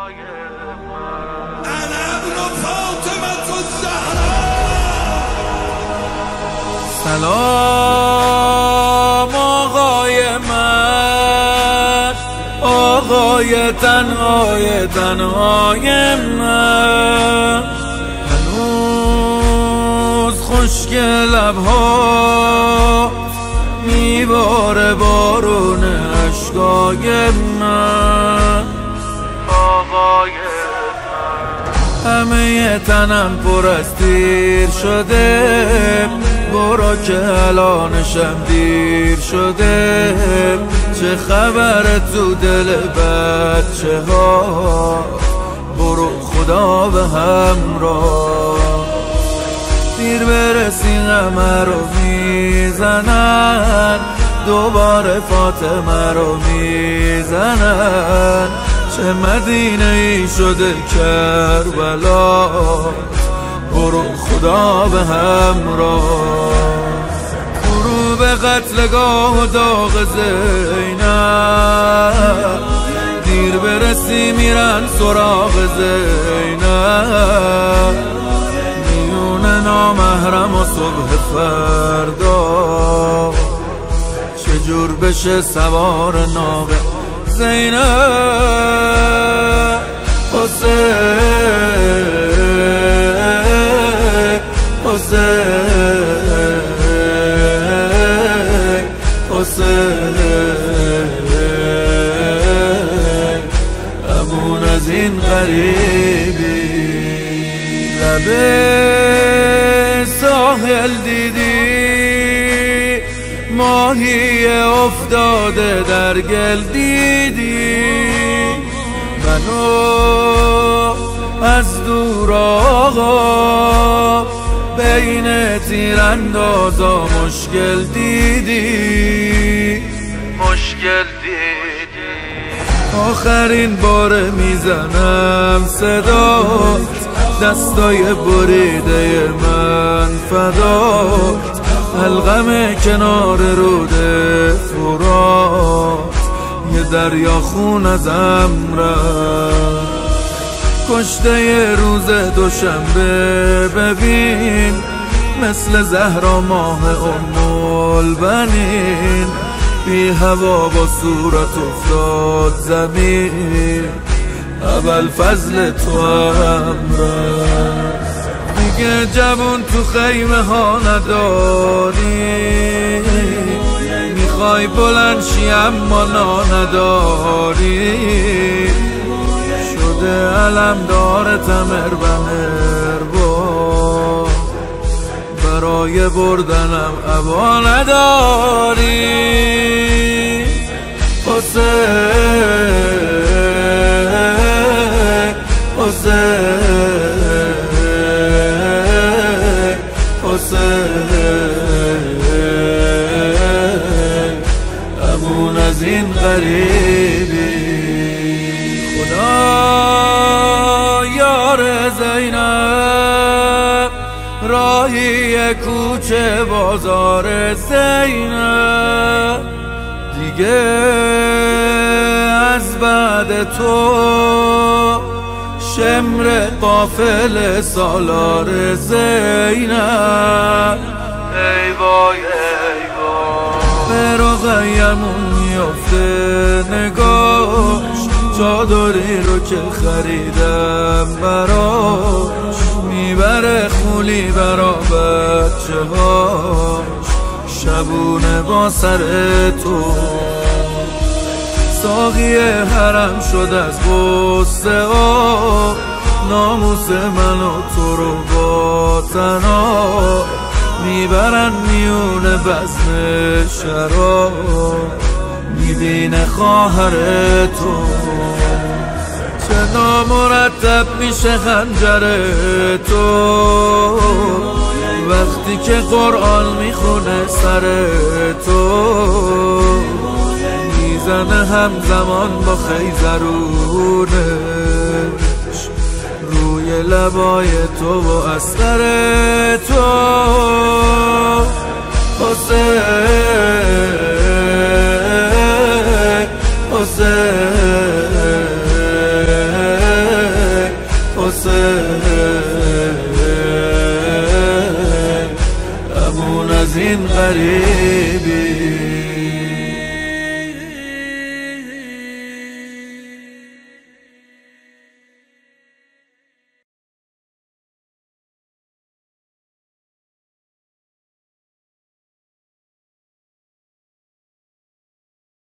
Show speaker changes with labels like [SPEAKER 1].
[SPEAKER 1] انا ابن فاطمة الزهراء.
[SPEAKER 2] سلام آقای من، آقای تنهای تنهای من، هنوز خشک لبها میباره بارون اشکای من. آقای من، همه تنم پر از تیر شده، برو که الانشم دیر شده. چه خبر تو دل بچه ها، برو خدا به همراه. دیر برسی غمه رو میزنن، دوباره فاطمه رو میزنن. چه مدینه ای شده کربلا، برو خدا به همراه. برو به قتلگاه و داغ زینب، دیر برسی میرن سراغ زینب. میون نامحرم و صبح فردا، چجور بشه سوار ناقه زینب. حسین حسین حسین، امون از این غریبی. لبه ساحل دیدی، ماهی افتاده در گل دیدی. منو از دور آقا بین تیراندازا مشکل دیدی، مشکل دیدی. آخرین بار میزنم صدات، دستای بریده من فدات. حلقم کنار رود فرات، یه دریا خون ازم رفت. کشته روز دوشنبه ببین، مثل زهرا ماه البنین. بی هوا با صورت افتاد زمین، ابوالفضل تو هم رفت. دیگه جوون تو خیمه ها نداری، میخوای بلند شی اما نا نداری. شده علمدار تمر و مهربان، برای بردنم ابا نداری. حسین حسین حسین، امون از این غریبی. خدا یار زینب، راهی کوچه بازار زینب. دیگه از بعد تو شمر قافل سالار زینب. ای وای ای وای، به رقیمون میافته نگاش، چادری رو که خریدم براش. میبره خولی برا بچه هاش، شبونه با سر تو. ساقی حرم شد از غصه ها، ناموس من و تو رو با تنها. میبرن میون بزم شراب، میبینه خواهر تو. چه نامرتب میشه خنجر تو، وقتی که قرآن میخونه سر تو. میزنه همزمان با خیزرونش روی لبای تو و اثر تو. حسین حسین زمین غریبی.